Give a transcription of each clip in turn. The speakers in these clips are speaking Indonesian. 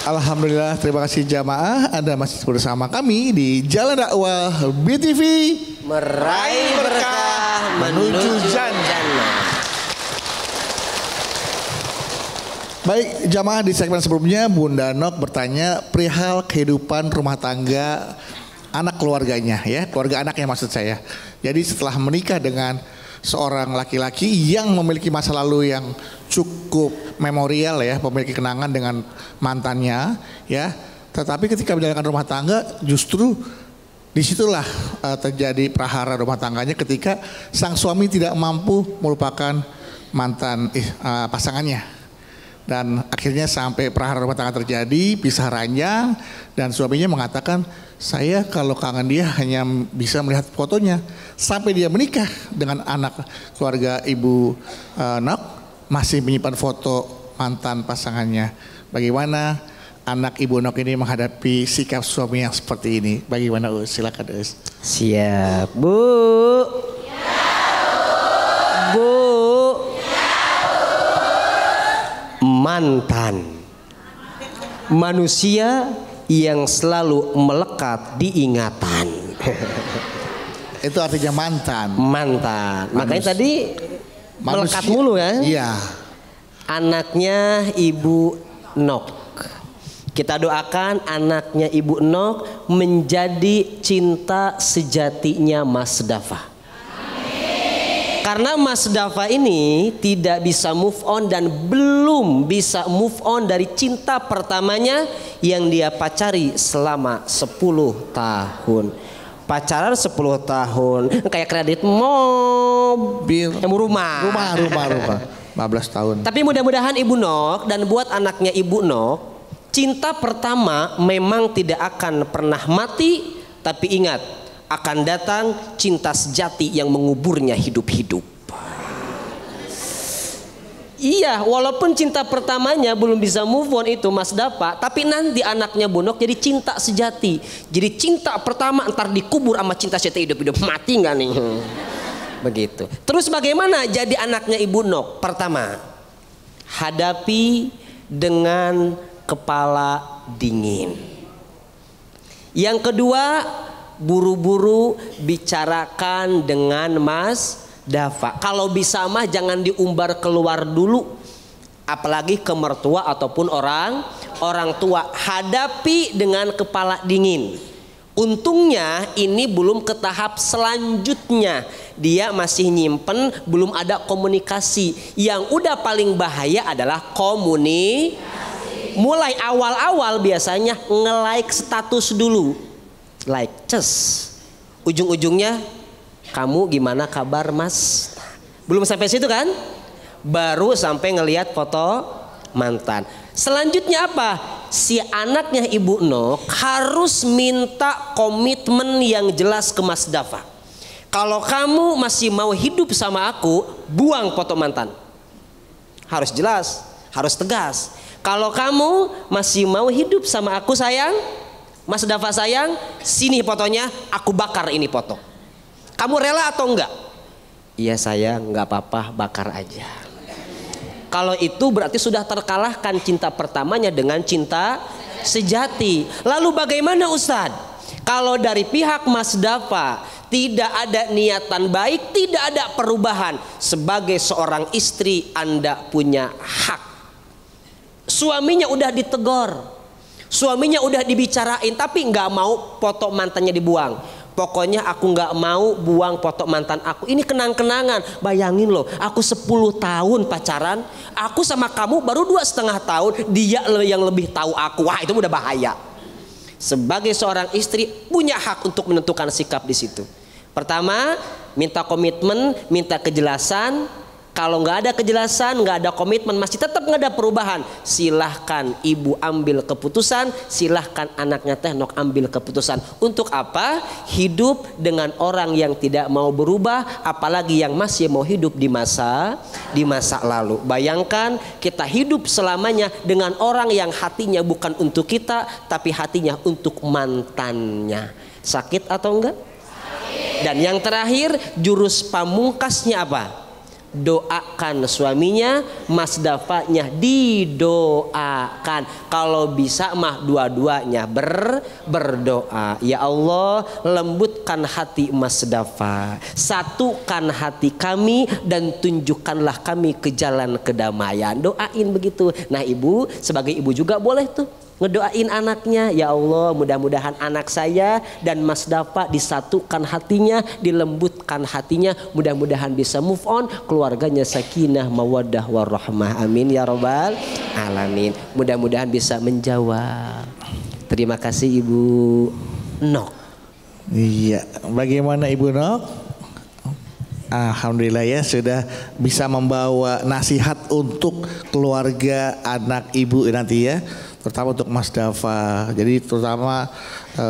Alhamdulillah, terima kasih jamaah. Anda masih bersama kami di Jalan Dakwah BTV, meraih berkah menuju jannah. Baik jamaah, di segmen sebelumnya Bunda Nok bertanya perihal kehidupan rumah tangga anak keluarganya, ya, keluarga anaknya maksud saya. Jadi setelah menikah dengan seorang laki-laki yang memiliki masa lalu yang cukup memorial, ya, memiliki kenangan dengan mantannya, ya. Tetapi ketika menjalankan rumah tangga justru disitulah terjadi prahara rumah tangganya ketika sang suami tidak mampu melupakan mantan pasangannya. Dan akhirnya sampai prahara rumah tangga terjadi, pisah ranjang, dan suaminya mengatakan, saya kalau kangen dia hanya bisa melihat fotonya. Sampai dia menikah dengan anak keluarga Ibu Nok, masih menyimpan foto mantan pasangannya. Bagaimana anak Ibu Nok ini menghadapi sikap suami yang seperti ini? Bagaimana Us? Silakan Us. Siap Bu. Bu. Mantan, manusia yang selalu melekat di ingatan. Itu artinya mantan. Mantan. Makanya tadi melekat mulu kan? Iya. Anaknya Ibu Nok. Kita doakan anaknya Ibu Nok menjadi cinta sejatinya Mas Dafa. Karena Mas Dafa ini tidak bisa move on dan belum bisa move on dari cinta pertamanya yang dia pacari selama 10 tahun. Pacaran 10 tahun kayak kredit mobil, rumah. 15 tahun. Tapi mudah-mudahan Ibu Nok dan buat anaknya Ibu Nok, cinta pertama memang tidak akan pernah mati, tapi ingat, akan datang cinta sejati yang menguburnya hidup-hidup. Iya, walaupun cinta pertamanya belum bisa move on itu Mas Dafa, tapi nanti anaknya Bu Nok jadi cinta sejati. Jadi cinta pertama ntar dikubur sama cinta sejati hidup-hidup. Mati nggak nih? Begitu. Terus bagaimana jadi anaknya Ibu Nok? Pertama, hadapi dengan kepala dingin. Yang kedua, buru-buru bicarakan dengan Mas Dafa. Kalau bisa mah jangan diumbar keluar dulu, apalagi ke mertua ataupun orang tua. Hadapi dengan kepala dingin. Untungnya ini belum ke tahap selanjutnya, dia masih nyimpen, belum ada komunikasi. Yang udah paling bahaya adalah komunikasi. Mulai awal-awal biasanya nge-like status dulu, like ujung-ujungnya kamu gimana kabar Mas, belum sampai situ kan, baru sampai ngelihat foto mantan. Selanjutnya apa? Si anaknya Ibu Nok harus minta komitmen yang jelas ke Mas Dafa. Kalau kamu masih mau hidup sama aku, buang foto mantan. Harus jelas, harus tegas. Kalau kamu masih mau hidup sama aku sayang, Mas Dafa sayang, sini fotonya, aku bakar ini foto. Kamu rela atau enggak? Iya sayang, enggak apa-apa, bakar aja. Kalau itu berarti sudah terkalahkan cinta pertamanya dengan cinta sejati. Lalu bagaimana Ustadz? Kalau dari pihak Mas Dafa tidak ada niatan baik, tidak ada perubahan. Sebagai seorang istri Anda punya hak. Suaminya udah ditegor, suaminya udah dibicarain, tapi nggak mau foto mantannya dibuang. Pokoknya aku nggak mau buang foto mantan aku. Ini kenang-kenangan. Bayangin loh, aku 10 tahun pacaran, aku sama kamu baru 2,5 tahun, dia yang lebih tahu aku. Wah, itu udah bahaya. Sebagai seorang istri punya hak untuk menentukan sikap di situ. Pertama, minta komitmen, minta kejelasan. Kalau nggak ada kejelasan, nggak ada komitmen, masih tetap nggak ada perubahan, silahkan ibu ambil keputusan, silahkan anaknya Teh Nok ambil keputusan. Untuk apa? Hidup dengan orang yang tidak mau berubah, apalagi yang masih mau hidup di masa lalu. Bayangkan kita hidup selamanya dengan orang yang hatinya bukan untuk kita, tapi hatinya untuk mantannya. Sakit atau enggak? Sakit. Dan yang terakhir, jurus pamungkasnya apa? doakan suaminya, Mas Dafanya didoakan. Kalau bisa mah dua-duanya berdoa. Ya Allah, lembutkan hati Mas Dafa, satukan hati kami dan tunjukkanlah kami ke jalan kedamaian. Doain begitu. Nah ibu sebagai ibu juga boleh tuh ngedoain anaknya, ya Allah mudah-mudahan anak saya dan Mas Dafa disatukan hatinya, dilembutkan hatinya, mudah-mudahan bisa move on, keluarganya sakinah mawaddah warahmah, amin ya rabbal alamin. Mudah-mudahan bisa menjawab. Terima kasih Ibu Nok. Iya, bagaimana Ibu Nok? Alhamdulillah ya sudah bisa membawa nasihat untuk keluarga anak ibu nanti ya, terutama untuk Mas Dafa. Jadi terutama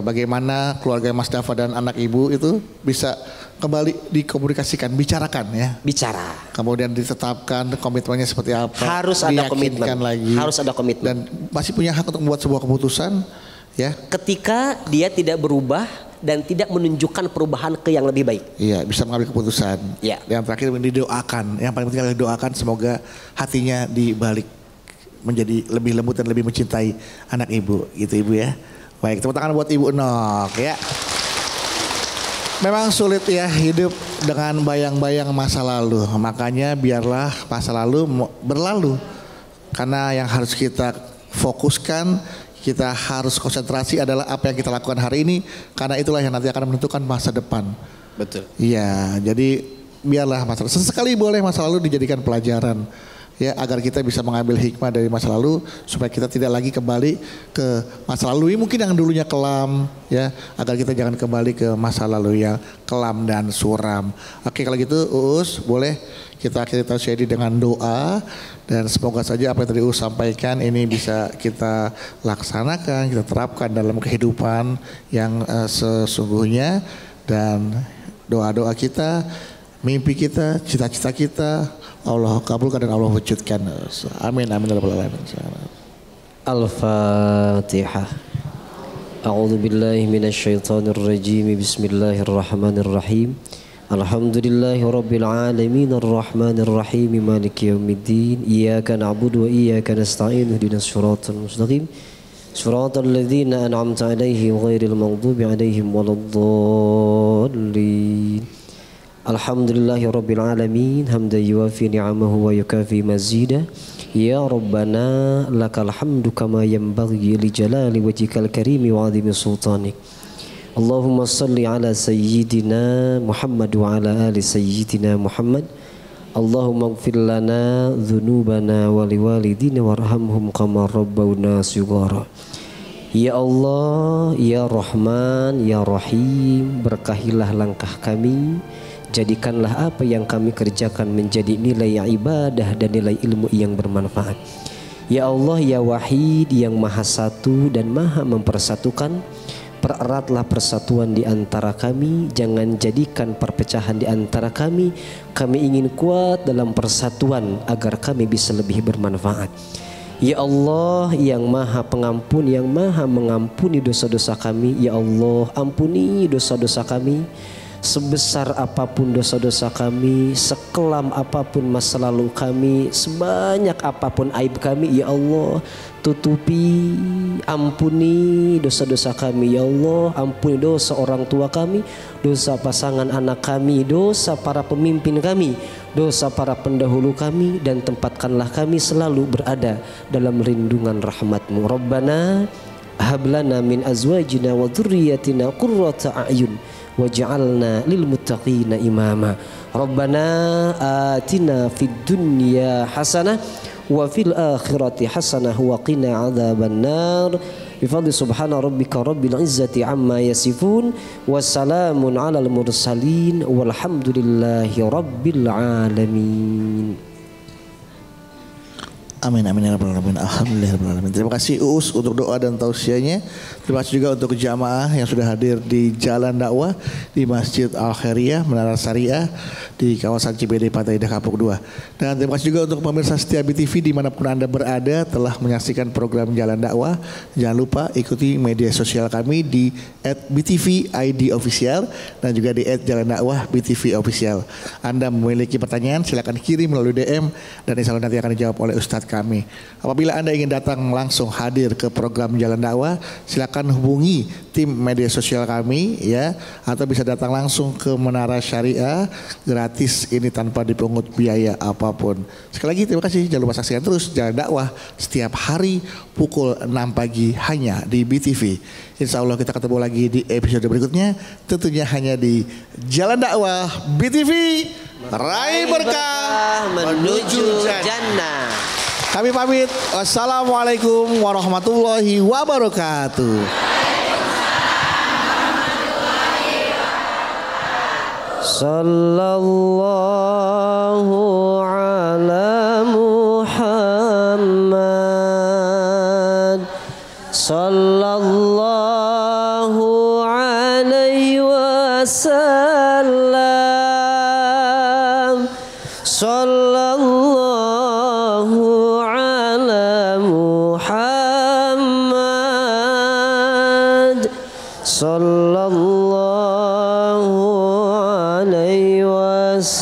bagaimana keluarga Mas Dafa dan anak ibu itu bisa kembali dikomunikasikan, bicarakan ya. Bicara. Kemudian ditetapkan komitmennya seperti apa. Harus ada komitmen. Lagi. Harus ada komitmen. Dan masih punya hak untuk membuat sebuah keputusan ya. Ketika dia tidak berubah dan tidak menunjukkan perubahan ke yang lebih baik. Iya, bisa mengambil keputusan. Ya. Yang terakhir didoakan. Yang paling penting adalah doakan semoga hatinya dibalik menjadi lebih lembut dan lebih mencintai anak ibu, gitu ibu ya. Baik, tepuk tangan buat Ibu Nok ya. Memang sulit ya hidup dengan bayang-bayang masa lalu. Makanya biarlah masa lalu berlalu. Karena yang harus kita fokuskan, kita harus konsentrasi adalah apa yang kita lakukan hari ini, karena itulah yang nanti akan menentukan masa depan. Betul. Iya, jadi biarlah masa lalu, sesekali boleh masa lalu dijadikan pelajaran ya, agar kita bisa mengambil hikmah dari masa lalu supaya kita tidak lagi kembali ke masa lalu mungkin yang dulunya kelam ya, agar kita jangan kembali ke masa lalu yang kelam dan suram. Oke, kalau gitu Uus boleh kita akhiri tausiah dengan doa, dan semoga saja apa yang tadi Uus sampaikan ini bisa kita laksanakan, kita terapkan dalam kehidupan yang sesungguhnya, dan doa-doa kita, mimpi kita, cita-cita kita Allah kabulkan dan Allah wujudkan. Amin amin ya rabbal alamin. Al-Fatihah. A'udzu billahi minasyaitonir rajim. Bismillahirrahmanirrahim. Alhamdulillahi rabbil alamin arrahmanir rahim maliki yaumiddin. Iyyaka na'budu wa iyyaka nasta'in ihdinas siratal mustaqim. Siratal ladzina an'amta 'alaihim ghairil maghdubi 'alaihim waladdallin. Alhamdulillahi rabbil alamin hamdan yuwafi ni'amahu wa yukafi mazida. Ya Rabbana lakal hamdu kama yanbaghi li jalali wajhikal karimi wa 'azimi sultanik. Allahumma salli ala sayyidina Muhammad wa ala ali sayyidina Muhammad. Allahumma ighfir lana dhunubana wa liwalidina warhamhum kama rabbawna shighara. Ya Allah, ya Rahman, ya Rahim, berkahilah langkah kami. Jadikanlah apa yang kami kerjakan menjadi nilai ibadah dan nilai ilmu yang bermanfaat. Ya Allah, ya Wahid, yang maha satu dan maha mempersatukan, pereratlah persatuan di antara kami, jangan jadikan perpecahan di antara kami. Kami ingin kuat dalam persatuan agar kami bisa lebih bermanfaat. Ya Allah, yang maha pengampun, yang maha mengampuni dosa-dosa kami. Ya Allah, ampuni dosa-dosa kami. Sebesar apapun dosa-dosa kami, sekelam apapun masa lalu kami, sebanyak apapun aib kami, ya Allah, tutupi, ampuni dosa-dosa kami, ya Allah. Ampuni dosa orang tua kami, dosa pasangan anak kami, dosa para pemimpin kami, dosa para pendahulu kami, dan tempatkanlah kami selalu berada dalam lindungan rahmat-Mu. Rabbana hablana min azwajina wa dhurriyyatina qurrata a'yun waj'alna lil muttaqina imama. Rabbana atina fid dunya hasanah wa fil akhirati hasanah wa qina adzabannar. Bi fadli subhana rabbika rabbil izzati amma yasifun wassalamun alal mursalin walhamdulillahi rabbil alamin. Amin amin ya rabbal alamin. Alhamdulillah rabbil alamin. Terima kasih Uus untuk doa dan tausiahnya. Terima kasih juga untuk jamaah yang sudah hadir di Jalan Dakwah di Masjid Al Khairiyah Menara Syariah di kawasan CBD Pantai Indah Kapuk 2. Dan terima kasih juga untuk pemirsa setia BTV dimanapun Anda berada telah menyaksikan program Jalan Dakwah. Jangan lupa ikuti media sosial kami di @BTV ID Official dan juga di @Jalan Dakwah BTV Official. Anda memiliki pertanyaan silakan kirim melalui DM dan insya Allah nanti akan dijawab oleh Ustadz kami. Apabila Anda ingin datang langsung hadir ke program Jalan Dakwah, silakan hubungi tim media sosial kami ya, atau bisa datang langsung ke Menara Syariah gratis ini tanpa dipungut biaya apapun. Sekali lagi terima kasih, jangan lupa saksikan terus Jalan Dakwah setiap hari pukul 6 pagi hanya di BTV. Insya Allah kita ketemu lagi di episode berikutnya, tentunya hanya di Jalan Dakwah BTV. Raih berkah menuju jannah. Kami pamit. Wassalamualaikum warahmatullahi wabarakatuh. Sallallahu ala Muhammad. Sallallahu alaihi wasallam. Sallallahu ala Muhammad. Sallallahu alaihi wasallam.